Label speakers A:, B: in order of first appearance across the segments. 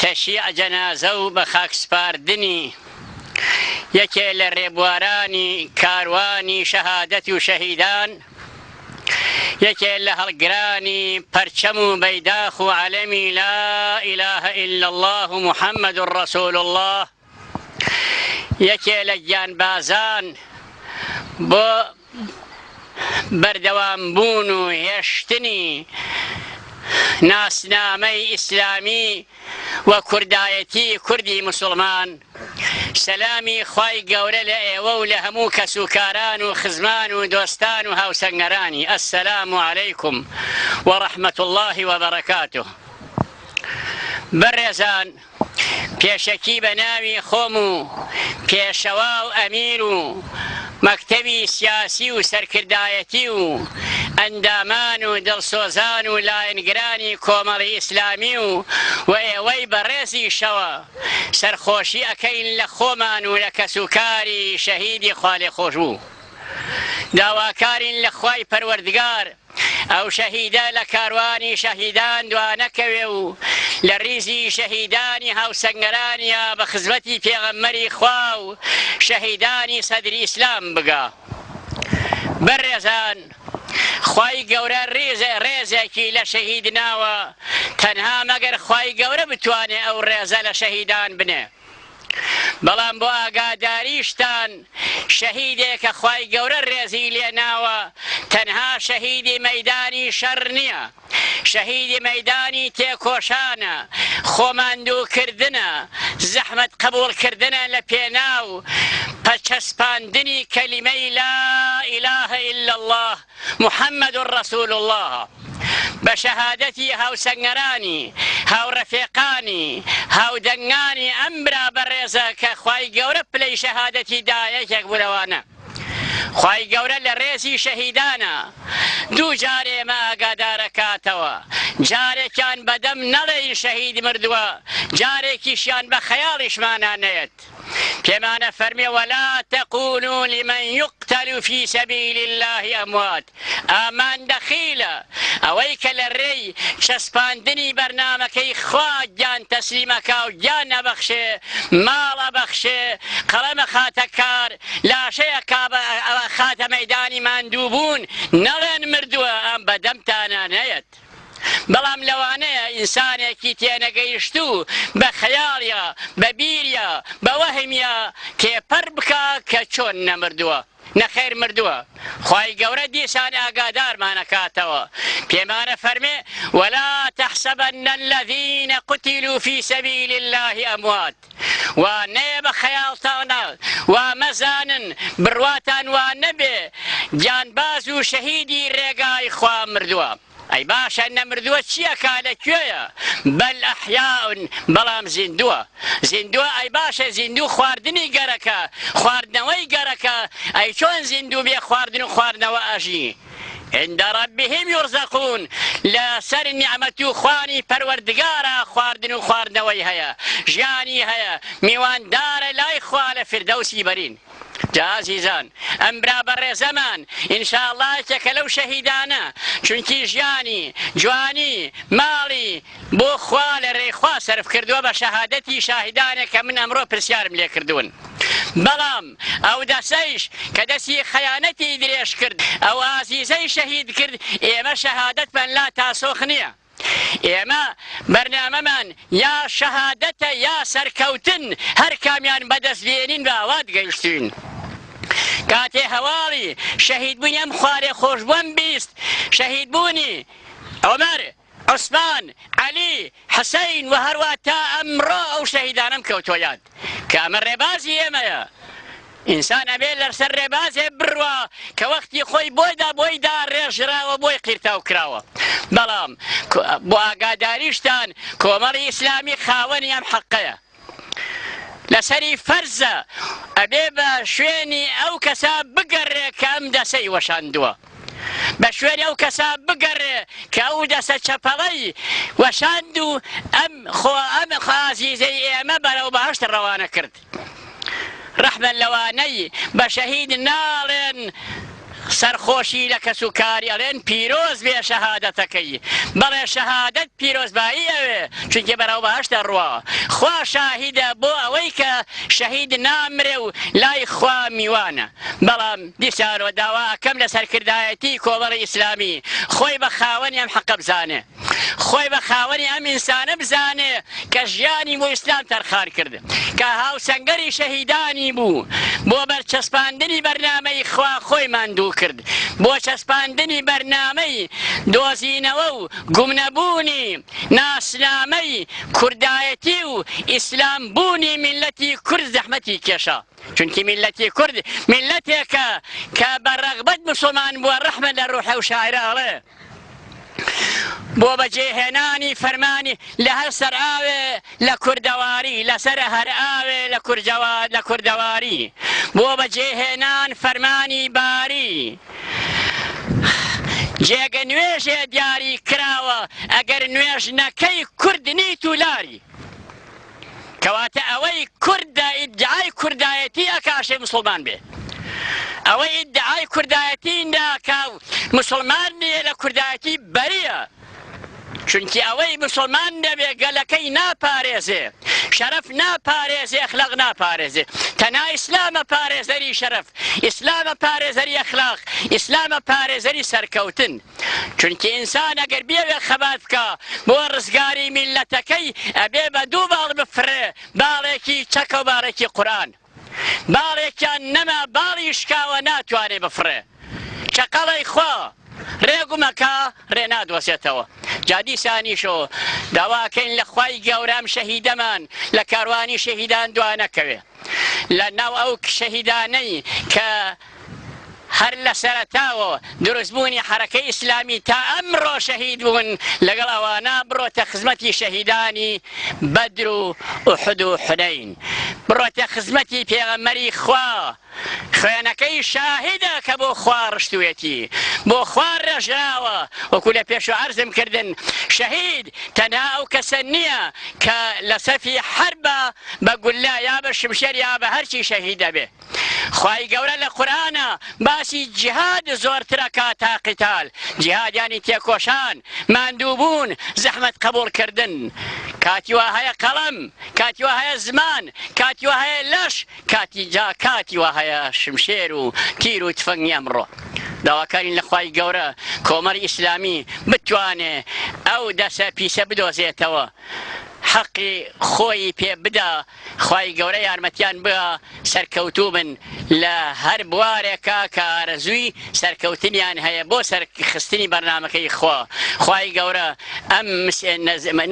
A: تەشیع جەنازە و بە خاکسپاردنی یەکێ لە ڕێبوارانی کاروانی شەهادەت و شەهیدان، یەکێ لە هەڵگرانی پەرچەم و بەیداخ و عەلەمی لا ئیلاهە ئیلا الله و محەممەد ڕەسوول الله، یەکێ لە گیانبازان بۆ بەردەوامبوون و هێشتنی ناسنامەی ئیسلامی و کوردایەتی کوردی موسڵمان. سەلامی خوای گەورە لە ئێوە و لە هەموو کەسوکاران و خزمان و دۆستان و هاوسەنگەرانی. ئەسسەلام عەلەیکم وەڕەحمەت الله وبەرەکاتوه. بەڕێزان، پێشەکی بە ناوی خۆم و پێشەوا و ئەمیر و مەکتەبی سیاسی و سەرکردایەتی و ئەندامان و دڵسۆزان و لایەنگرانی کۆمەڵی ئیسلامی و ئێوەی بەڕێزی شەوە سەرخۆشی ئەکەین لە خۆمان و لە کەسوکاری شەهیدی خوا لێخۆش بوو. داواکارین لە خوای پەروەردگار ئەو شەهیدە لە کاروانی شەهیدان دوانەکەوێ و لە ریزی شەهیدانی هاوسەنگەرانیە بە خزمەتی پێغەمبەری خوا و شەهیدانی سەدری ئیسلام بگا. بەڕێزان، خوای گەورە ڕێزێکی لە شەهید ناوە، تەنها مەگەر خوای گەورە بتوانێ ئەو ڕێزە لە شەهیدان بنێ. بەڵام بۆ ئاگاداریشتان، شەهیدێکە خوای گەورە ڕێزی لێ ناوە تەنها شەهیدی مەیدانی شەڕ نییە، شەهیدی مەیدانی تێکۆشانە، خۆماندووکردنە، زەحمەت قبوڵکردنە لە پێناو پەچەسپاندنی کەلیمەی لا ئیلاهە ئیلا الله محەممەد ڕەسوول الله. بە شەهادەتی هاوسەنگەرانی، هاوڕەفێقانی، هاودەنگانی ئەم برا بەڕێزە کە خوای گەورە پلەی شەهادەتی دا یەکێک بوونەوانە. خوای گەورە لە ڕێزی شەهیدانە دوو جارێ ئێمە ئاگادارەکاتەوە، جارێکیان بەدەم نەڵێین شەهید مردووە، جارێکیشیان بە خەیاڵیشمانان نەیەت. پێمانە فەرمێ وەلا تەقولوا لمن يقتل في سبيل الله ئەموات. ئامان دەخیلە ئەوەی کە لە ڕێی چەسپاندنی بەرنامەکەی خوا گیان تەسلیمەکا و گیان نەبەخشێ، ماڵ ئەبەخشێ، قەڵەمە خاتە کار، لاشەیە خاتە مەیدانی ماندوو بوون، نەڵێن مردووە، ئەم بەدەمتانە نەیەت. بەڵام لەوانەیە ئینسانێکی تێنەگەیشت و بە خەیاڵیە، بە بیریە، بە وەهمیە تێپەر بکە کە چۆن نەمردووە، نەخێر مردووە. خوای گەورە دیسان ئاگادارمانەکاتەوە، پێمانە فەرمێ وەلا تەحسەبەنە الذین قوتلوا في سبيل الله ئەموات. وا نەیە بە خەیاڵتانە، وا مەزانن، بڕواتان وا نەبێ گیانباز و شەهیدی ڕێگای خوا مردووە. ئەی باشە نەمردووە چییەکە لەکوێیە؟ بەل ئەحیاون، بەڵام زیندووە. زیندووە ئەی باشە زیندوو خواردنی گەرەکە، خواردنەوەی گەرەکە، ئەی چۆن زیندوو بێ خواردن و خواردنەوە ئەژی؟ عند ربهم يرزقون، لەسەر نیعمەت و خوانی پەروەردگارە خواردن و خواردنەوەی هەیە، ژیانی هەیە، میواندارە لای خوا لە فردەوسی بەرین. جا عزیزان، ئەم برا بەڕێزەمان ئینشاءڵڵا یەکێکە لەو شەهیدانە، چونکی ژیانی، جوانی، ماڵی بۆ خوا لە ڕێی خوا سەرف کردووە بە شەهادەتی شاهیدانێک کە من ئەمڕۆ پرسیارم لێ کردوون. بەڵام ئەو دەسەیش کە دەستی خەیانەتی درێژ کرد، ئەو ئازیزەی شەهید کرد، ئێمە شەهادەتمان لا تاسۆخ نییە. ئێمە بەرنامەمان یا شەهادەتە یا سەرکەوتن، هەر کامیان بەدەستبێنین بە ئاوات گەیشتوین. کاتێ هەواڵی شەهیدبوونی ئەم خوارێ خۆشبووەم بیست، شەهیدبوونی عومەر، عوسمان، عەلی، حەسەین و هەروە تا ئەمڕۆ ئەو شەهیدانەم کەوتۆ یاد کە ئەمە ڕێبازی ئێمەیە. ئینسان ئەبێ لەسەر ڕێبازێ بڕوە کە وەختی خۆی بۆیدا ڕێژراوە، بۆی قیرتاو کراوە. بەڵام بۆ ئاگاداریشتان کۆمەڵی ئیسلامی خاوەنی ئەم حەقەیە، لەسەری فەرزە ئەبێ بە شوێنی ئەو کەسا بگەڕێ کە ئەم دەسەی وەشاندووە، بە شوێنی ئەو کەسا بگەڕێ کە ئەو دەسە چەپەڵەی وەشاند و ئەم عازیزەی ئێمە بەرەو بەهەشت ڕەوانە کرد. ڕەحمە لەوانەی بە شەهید ناڵێن سەرخۆشی لە کەس و کاری ئەڵێن پیرۆز بێ شەهادەتەکەی بەڵێ شەهادەت پیرۆزبایی ئەوێ چونکە بەرەو بەهەشتە ڕوا خوا شاهیدە بۆ ئەوەی کە شەهید نامرێ و لای خوا میوانە بەڵام دیسانەوە داوا ئەکەم لە سەرکردایەتی کۆمەڵی ئیسلامی خۆی بە خاوەنی ئەم حەقە بزانێ خۆی بە خاوەنی ئەم ئینسانە بزانێ کە ژیانی بۆ ئیسلام تەرخان کرد کە هاوسەنگەری شەهیدانی بوو بۆ بەرچەسپاندنی بەرنامەی خوا خۆی ماندوو کرد بۆ چەسپاندنی بەرنامەی دۆزینەوە و گومنەبوونی ناسنامەی کوردایەتی و ئیسلام بوونی میلەتی کورد زەحمەتی کێشا چونکی میلەتی کورد میلەتێکە کە بەڕەغبەت موسڵمان بووە ڕەحمە لە ڕوحە و شاعرە ئەڵێ بۆ بەجێهێنانی فەرمانی لە هەر سەر ئاوێ لە کوردەواری لەسەر هەر ئاوێ لە کوردەواری بۆ بەجێهێنان فەرمانی باری جێگە نوێژێ دیاری کراوە ئەگەر نوێژ نەکەی کورد نیت و لاری کەواتە ئەوەی کوردە ئیدعای کوردایەتی ئەکاشێ موسڵمان بێ ئەوەی ئیدعای کوردایەتی ناکا و موسڵمان نییە لە کوردایەتی بەریە چونکی ئەوەی موسڵمان دەبێ گەلەکەی ناپارێزێ شەرەف ناپارێزێ ئەخلاق ناپارێزێ تەنها ئیسلامە پارێزەری شەرەف ئیسلامە پارێزەری ئەخلاق ئیسلامە پارێزەری سەرکەوتن چونکی ئینسان ئەگەر بێوێ خەبات بکە بۆ ڕزگاری میلەتەکەی ئەبێ بە دوو باڵ بفرێ باڵێکی چەکە و باڵێکی قورئان باڵێکیان نەما باڵی شکاوە ناتوانێ بفرێ چەقەڵەی خوا ڕێگومەکە ڕێ نادوەسێتەوە جادیسانیشۆ داواکەین لە خوای گەورەم شەهیدەمان لە کاروانی شەهیدان دوانەکەوێ لە ناو ئەو شەهیدانەی کە هەر لە سەرەتاوە دروستبوونی حرەکەی ئیسلامی تا ئەمڕۆ شەهید بوون لەگەڵ ئەوانە بڕۆتە خزمەتی شەهیدانی بەدر و ئوحود و حونەین بڕۆتە خزمەتی پێغەمبەری خوا خوێنەکەی شاهیدە کە بۆ خوا ڕشتوێتی بۆ خوا ڕێژراوە وەکو لە پێش عەرزم کردن شەهید تەنها ئەو کەسە نییە کە لە سەفی حەربە بە گولە یا بە شمشێر یا بە هەرچی شەهید دەبێ خوای گەورە لە قورئانە باسی جیهاد زۆرترەکە تا قیتال جیهاد یانی تێکۆشان ماندووبوون زەحمەت قبوڵکردن کاتی وا هەیە قەڵەم کاتی وا هەیە زمان کاتی وا هەیە لەش کاتی وا هەیە شمشێر و تیر و تفەنگی ئەمڕۆ داواکارین لە خوای گەورە کۆمەڵی ئیسلامی بتوانێ ئەو دەسە پیسە بدۆزێتەوە حەقی خۆی پێ بدا خوای گەورە یارمەتیان بە سەرکەوتوو بن لە هەر بوارێکە کە ئارەزووی سەرکەوتنیان هەیە بۆ سەرخستنی بەرنامەکەی خوا خوای گەورە ئەم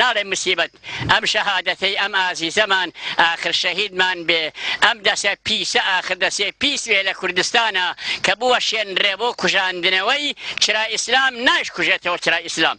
A: ناڵێ مسیبەت ئەم شەهادەتەی ئەم ئازیزەمان ئاخر شەهیدمان بێ ئەم دەسە پیسە ئاخر دەسێ پیس بێ لە کوردستانە کە بووە شێنرێ بۆ کوژاندنەوەی چرا ئیسلام ناش کوژێتەوە چرا ئیسلام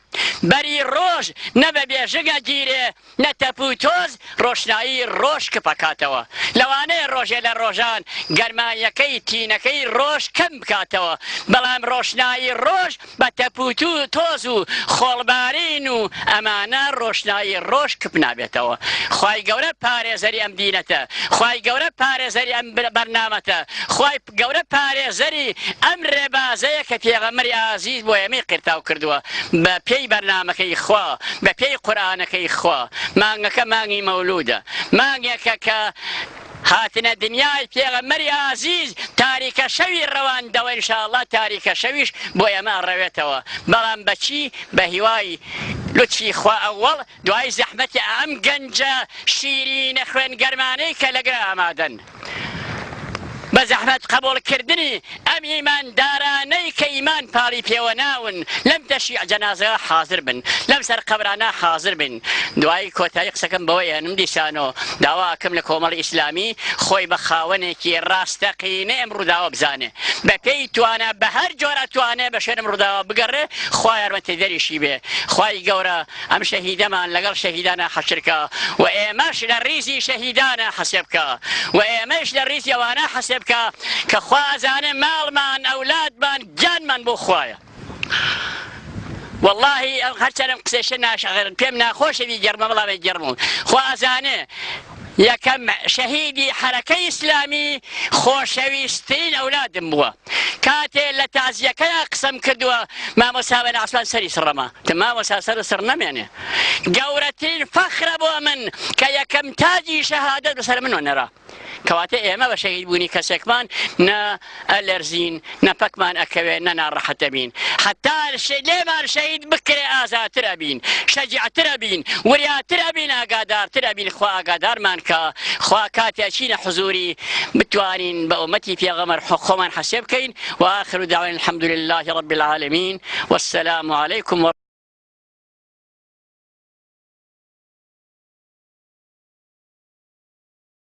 A: بەری ڕۆژ نەبە بێژگە گیرێ نەتەپوتۆز ڕۆشنایی ڕۆژ کپەکاتەوە لەوانەیە ڕۆژێ لە ڕۆژان گەرمایەکەی تینەکەی ڕۆژ کەم بکاتەوە بەڵام ڕۆشنایی ڕۆژ بە تەپوت و تۆز و خۆڵبارین و ئەمانە ڕۆشنایی ڕۆژ کپ نابێتەوە خوای گەورە پارێزەری ئەم دینەتە خوای گەورە پارێزەری ئەم بەرنامەتە خوای گەورە پارێزەری ئەم ڕێبازەیە کە پێغەمبەری ئازیز بۆ ئێمەی قرتاو کردووە بە پێی بەرنامەکەی خوا بە پێی قورئانەکەی خوا مانگەکە مانگی مەولودە مانگێکە کە هاتنە دنیای پێغەمبەری ئازیز تاریکە شەوی ڕەواندەوە ئینشاءڵڵا تاریکە شەویش بۆ ئێمە ڕەوێتەوە بەڵام بەچی بە هیوای لوتفی خوا ئەوەڵ دوای زەحمەتی ئەم گەنجە شیرینە خوێنگەرمانەی کە لەگرە ئامادەن بە زەحمەت قبوڵکردنی ئەم ئیماندارانەی کە ئیمان پاڵی پێوە ناون لەم تەشیع جەنازەیە حاضر بن لەم سەر قەبرانە حاضر بن دوای کۆتایی قسەکەم بەوەی هەنم دیسانەوە داواکەم لە کۆمەڵی ئیسلامی خۆی بە خاوەنێکی ڕاستەقینە ئەم ڕووداوە بزانێ بە پێی توانە بە هەر جۆرە توانێ بە شوێنم ڕووداوە بگەڕێ خوا یارمەتی دەریشی بێ خوای گەورە ئەم شەهیدەمان لەگەڵ شەهیدانە حەشرکە و ئێمەش لە ڕیزی شەهیدانە حەسێب بکە و ئێمەش لە ڕیزی ئەوانە حەسێب کە خوا ئەزانێ ماڵمان ئەولادمان گیانمان بۆ خوایە واللهی هەرچەندم قسەیشە ناشەغێرن پێم ناخۆشەوی گەرمە بەڵام گەرمم خوا ئەزانێ یەکەم شەهیدی حەرەکەی ئیسلامی خۆشەویستترین ئەولادم بووە کاتێ لە تازیەکەیە قسەم کردووە مامۆستا بە عوسمان سەری سڕەما مامۆستا سەر سڕ نەمێنێ گەورەترین فەخرە بۆ من کە یەکەم تاجی شەهادەت بەسەر منەوە نەرا کەواتە ئێمە بە شەهید بوونی کەسێکمان نە ئەلەرزین نە پەکمان ئەکەوێت نە ناڕەحەتە بین حتا لێمان شەهید بکرێ ئازاترە بین شەجاعترە بین وریاترە بین ئاگادارترە بین خوا ئاگادارمان کە خوا کاتێکینە حزوری بتوانین بە ئومەتی پێغەمبەر خۆمان حەسێ بکەین وآخر دعوانا الحمد لله رب العالمين والسلام عليكم